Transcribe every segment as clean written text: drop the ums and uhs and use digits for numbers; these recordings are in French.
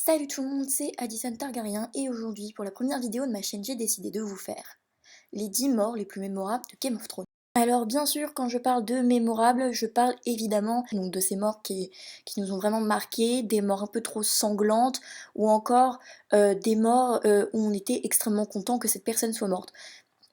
Salut tout le monde, c'est Addison Targaryen et aujourd'hui, pour la première vidéo de ma chaîne, j'ai décidé de vous faire les 10 morts les plus mémorables de Game of Thrones. Alors bien sûr, quand je parle de mémorables, je parle évidemment donc, de ces morts qui nous ont vraiment marqués, des morts un peu trop sanglantes, ou encore des morts où on était extrêmement content que cette personne soit morte.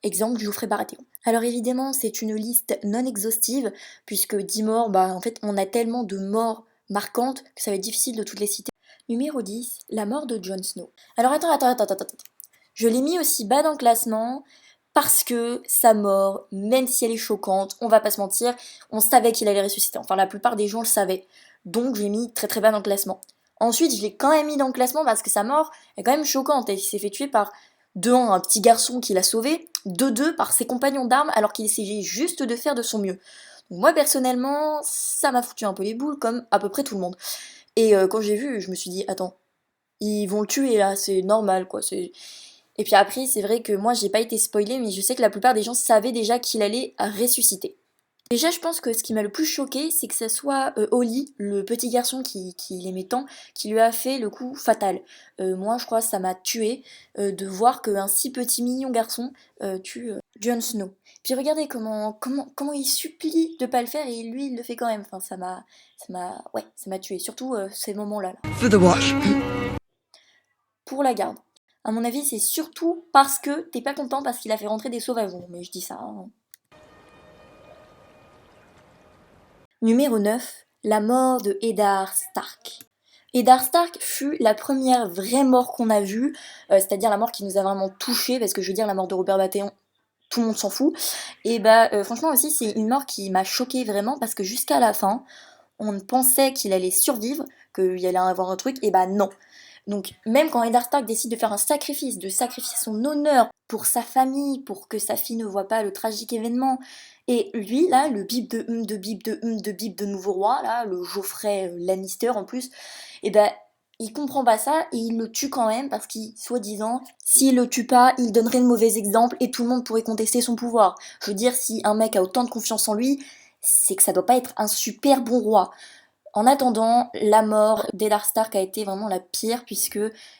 Exemple, Joffrey Baratheon. Alors évidemment, c'est une liste non exhaustive, puisque 10 morts, en fait, on a tellement de morts marquantes que ça va être difficile de toutes les citer. Numéro 10, la mort de Jon Snow. Alors attends. Je l'ai mis aussi bas dans le classement parce que sa mort, même si elle est choquante, on va pas se mentir, on savait qu'il allait ressusciter. Enfin, la plupart des gens le savaient. Donc, je l'ai mis très très bas dans le classement. Ensuite, je l'ai quand même mis dans le classement parce que sa mort est quand même choquante. Il s'est fait tuer par, de 1, un petit garçon qui l'a sauvé, de 2, par ses compagnons d'armes alors qu'il essayait juste de faire de son mieux. Donc, moi, personnellement, ça m'a foutu un peu les boules, comme à peu près tout le monde. Et quand j'ai vu, je me suis dit, attends, ils vont le tuer là, c'est normal quoi. Et puis après, c'est vrai que moi j'ai pas été spoilée, mais je sais que la plupart des gens savaient déjà qu'il allait ressusciter. Déjà, je pense que ce qui m'a le plus choqué, c'est que ce soit Oli, le petit garçon qui l'aimait tant, qui lui a fait le coup fatal. Moi, je crois que ça m'a tué de voir qu'un si petit mignon garçon tue Jon Snow. Puis regardez comment il supplie de pas le faire et lui il le fait quand même. Enfin, ça m'a tué. Surtout ces moments-là. For the watch. Pour la garde. À mon avis, c'est surtout parce que t'es pas content parce qu'il a fait rentrer des sauvageons. Mais je dis ça. Hein. Numéro 9, la mort de Eddard Stark. Eddard Stark fut la première vraie mort qu'on a vue, c'est-à-dire la mort qui nous a vraiment touchés, parce que je veux dire, la mort de Robert Baratheon, tout le monde s'en fout. Et franchement aussi, c'est une mort qui m'a choquée vraiment, parce que jusqu'à la fin, on pensait qu'il allait survivre, qu'il allait avoir un truc, et non. Donc même quand Eddard Stark décide de faire un sacrifice, de sacrifier son honneur pour sa famille, pour que sa fille ne voit pas le tragique événement, et lui là, le bip de nouveau roi, là, le Geoffrey Lannister en plus, et il comprend pas ça et il le tue quand même parce qu'il, soi-disant, s'il le tue pas, il donnerait le mauvais exemple et tout le monde pourrait contester son pouvoir. Je veux dire, si un mec a autant de confiance en lui, c'est que ça doit pas être un super bon roi. En attendant, la mort d'Eddard Stark a été vraiment la pire puisque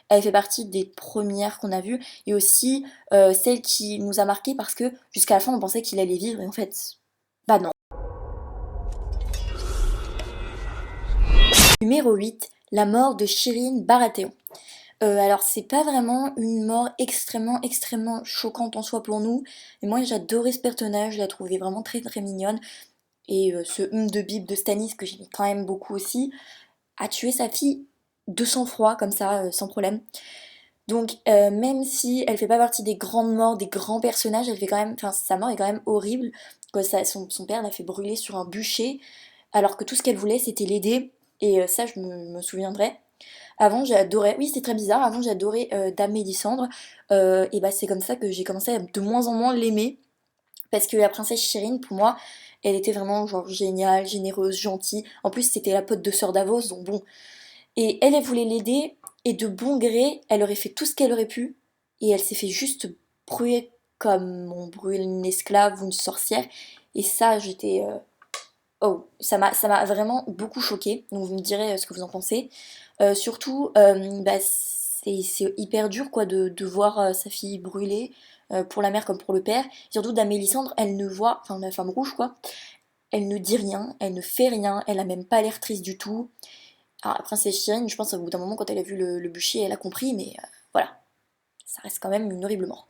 elle fait partie des premières qu'on a vues et aussi celle qui nous a marqué parce que jusqu'à la fin on pensait qu'il allait vivre et en fait, non. Numéro 8, la mort de Shireen Baratheon. Alors c'est pas vraiment une mort extrêmement choquante en soi pour nous, mais moi j'adorais ce personnage, je la trouvais vraiment très très mignonne. Et ce de bip de Stannis que j'aimais quand même beaucoup aussi, a tué sa fille de sang-froid, comme ça, sans problème. Donc, même si elle fait pas partie des grandes morts, des grands personnages, elle fait quand même, enfin, sa mort est quand même horrible. Son père l'a fait brûler sur un bûcher, alors que tout ce qu'elle voulait, c'était l'aider. Et ça, je me souviendrai. Avant, j'adorais, oui, c'est très bizarre, avant, j'adorais Dame Mélisandre. Et c'est comme ça que j'ai commencé à de moins en moins l'aimer. Parce que la princesse Chirine, pour moi, elle était vraiment genre géniale, généreuse, gentille. En plus, c'était la pote de Sœur Davos, donc bon. Et elle voulait l'aider, et de bon gré, elle aurait fait tout ce qu'elle aurait pu, et elle s'est fait juste brûler comme on brûle une esclave ou une sorcière. Et ça, j'étais... Oh, ça m'a vraiment beaucoup choquée. Donc vous me direz ce que vous en pensez. Surtout, c'est hyper dur quoi de voir sa fille brûler, pour la mère comme pour le père. Surtout Dame Mélisandre, elle ne voit, enfin la femme rouge quoi, elle ne dit rien, elle ne fait rien, elle a même pas l'air triste du tout. Alors la princesse Chirine, je pense au bout d'un moment quand elle a vu le bûcher, elle a compris, mais voilà, ça reste quand même une horrible mort.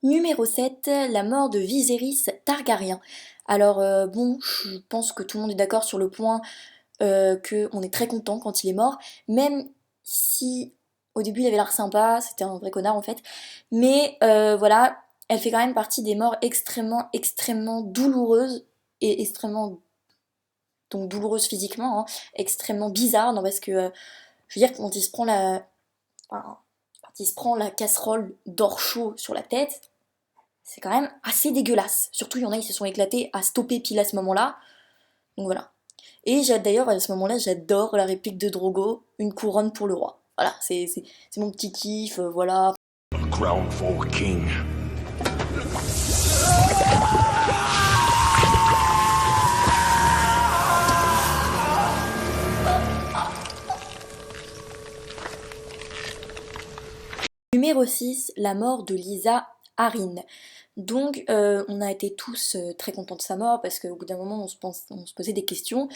Numéro 7, la mort de Viserys Targaryen. Alors bon, je pense que tout le monde est d'accord sur le point qu'on est très content quand il est mort, même si au début il avait l'air sympa, c'était un vrai connard en fait, mais voilà, elle fait quand même partie des morts extrêmement douloureuses et extrêmement donc douloureuses physiquement, hein, extrêmement bizarres, non parce que je veux dire quand il se prend enfin, quand il se prend la casserole d'or chaud sur la tête, c'est quand même assez dégueulasse. Surtout il y en a qui se sont éclatés à stopper pile à ce moment-là, donc voilà. Et d'ailleurs, à ce moment-là, j'adore la réplique de Drogo, une couronne pour le roi. Voilà, c'est mon petit kiff, voilà. A crown for a king. Numéro 6, la mort de Lisa Harin. Donc on a été tous très contents de sa mort parce qu'au bout d'un moment on se posait des questions.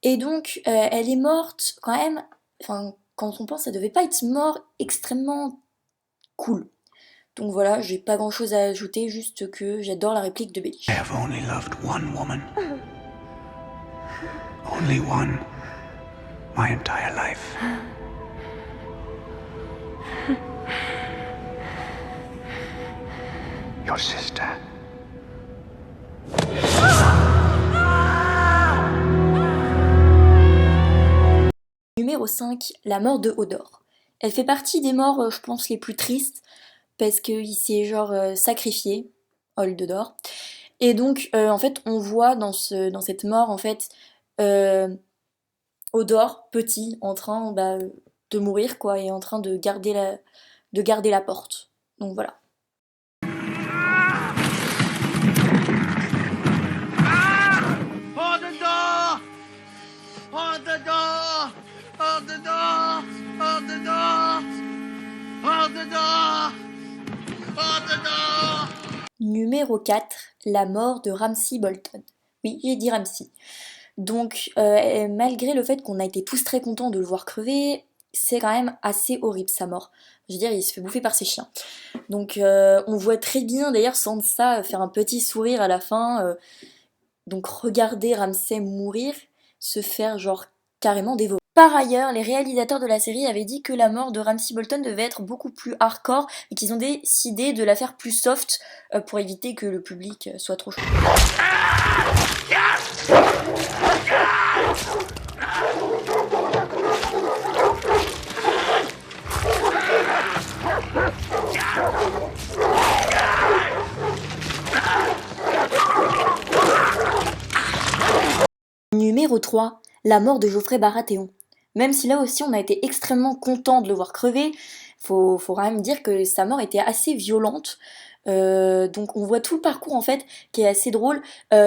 Et donc elle est morte quand même, enfin quand on pense ça devait pas être mort extrêmement cool. Donc voilà, j'ai pas grand chose à ajouter, juste que j'adore la réplique de Bellish. I have only loved one woman. Only one. My entire life. Your sister. Numéro 5, la mort de Hodor. Elle fait partie des morts, je pense, les plus tristes, parce qu'il s'est genre sacrifié, Hodor. Et donc, en fait, on voit dans cette mort, en fait, Hodor, petit, en train de mourir, quoi, et en train de garder la porte. Donc voilà. Hold the door! Hold the door! Hold the door! Hold the door! Hold the door! Hold the door! Numéro 4, la mort de Ramsay Bolton. Oui, j'ai dit Ramsay. Donc, malgré le fait qu'on a été tous très contents de le voir crever, c'est quand même assez horrible sa mort. Je veux dire, il se fait bouffer par ses chiens. Donc, on voit très bien d'ailleurs Sansa faire un petit sourire à la fin. Donc, regarder Ramsay mourir, se faire genre carrément dévorer. Par ailleurs, les réalisateurs de la série avaient dit que la mort de Ramsay Bolton devait être beaucoup plus hardcore et qu'ils ont décidé de la faire plus soft pour éviter que le public soit trop chaud. Numéro 3, la mort de Joffrey Baratheon. Même si là aussi on a été extrêmement content de le voir crever, faut quand même dire que sa mort était assez violente. Donc on voit tout le parcours en fait qui est assez drôle,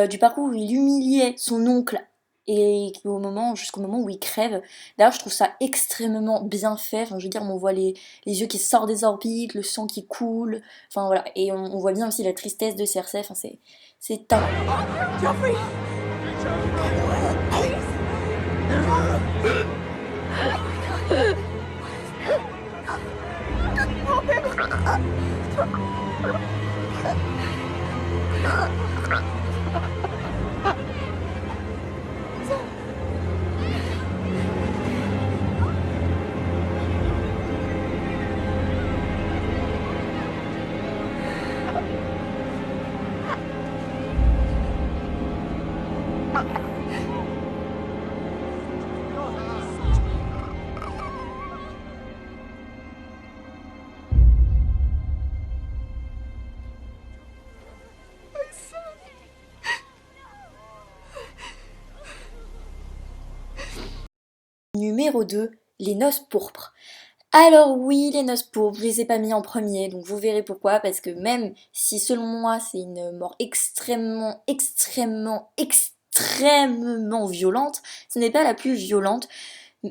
du parcours où il humiliait son oncle et jusqu'au moment où il crève. D'ailleurs je trouve ça extrêmement bien fait, enfin, je veux dire on voit les yeux qui sortent des orbites, le sang qui coule, enfin voilà, et on voit bien aussi la tristesse de Cersei, enfin c'est un... Joffrey! Numéro 2, les noces pourpres. Alors oui, les noces pourpres, je les ai pas mis en premier, donc vous verrez pourquoi, parce que même si selon moi c'est une mort extrêmement, extrêmement, extrêmement violente, ce n'est pas la plus violente,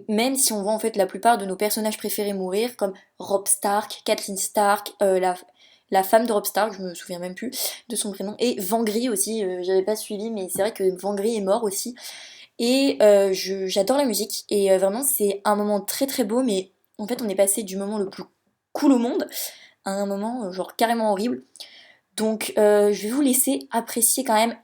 même si on voit en fait la plupart de nos personnages préférés mourir, comme Robb Stark, Catelyn Stark, la femme de Robb Stark, je me souviens même plus de son prénom, et Vangry aussi, j'avais pas suivi, mais c'est vrai que Vangry est mort aussi. Et j'adore la musique, et vraiment c'est un moment très très beau, mais en fait on est passé du moment le plus cool au monde à un moment genre carrément horrible. Donc je vais vous laisser apprécier quand même.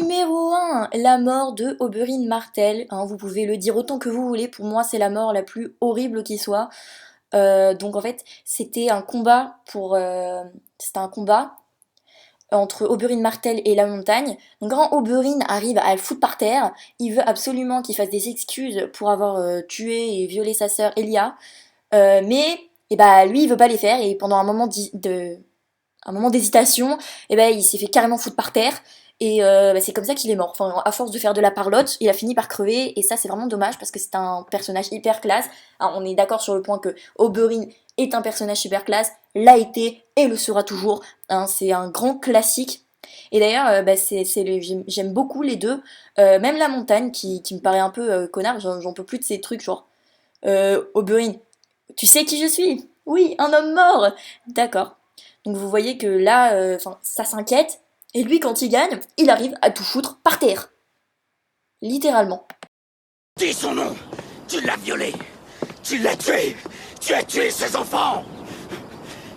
Numéro 1, la mort de Oberyn Martell. Hein, vous pouvez le dire autant que vous voulez, pour moi c'est la mort la plus horrible qui soit. Donc en fait, c'était un combat entre Oberyn Martell et la montagne. Donc quand Oberyn arrive à le foutre par terre, il veut absolument qu'il fasse des excuses pour avoir tué et violé sa sœur Elia. Mais lui il veut pas les faire et pendant un moment d'hésitation, il s'est fait carrément foutre par terre. Et c'est comme ça qu'il est mort. Enfin, à force de faire de la parlotte, il a fini par crever. Et ça, c'est vraiment dommage parce que c'est un personnage hyper classe. Hein, on est d'accord sur le point que Oberyn est un personnage super classe, l'a été et le sera toujours. Hein, c'est un grand classique. Et d'ailleurs, j'aime beaucoup les deux. Même la montagne qui me paraît un peu connard, j'en peux plus de ces trucs genre Oberyn, tu sais qui je suis? Oui, un homme mort. D'accord. Donc vous voyez que là, ça s'inquiète. Et lui, quand il gagne, il arrive à tout foutre par terre. Littéralement. Dis son nom. Tu l'as violé. Tu l'as tué. Tu as tué ses enfants.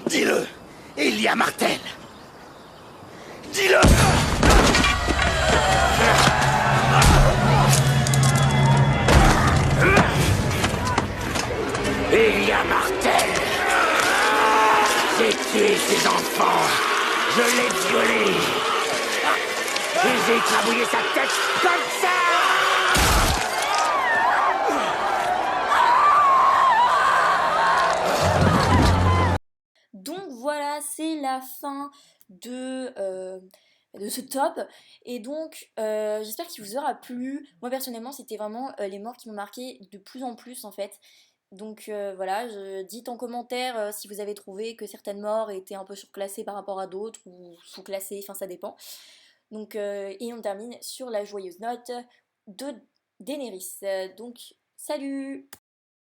Dis-le. Elia Martell. Dis-le. Elia Martell. J'ai tué ses enfants. Je l'ai violé. Et j'ai écrabouillé sa tête comme ça. Donc voilà, c'est la fin de ce top. Et donc, j'espère qu'il vous aura plu. Moi, personnellement, c'était vraiment les morts qui m'ont marqué de plus en plus, en fait. Donc voilà, dites en commentaire si vous avez trouvé que certaines morts étaient un peu surclassées par rapport à d'autres ou sous-classées, enfin ça dépend. Donc, et on termine sur la joyeuse note de Daenerys. Donc, salut!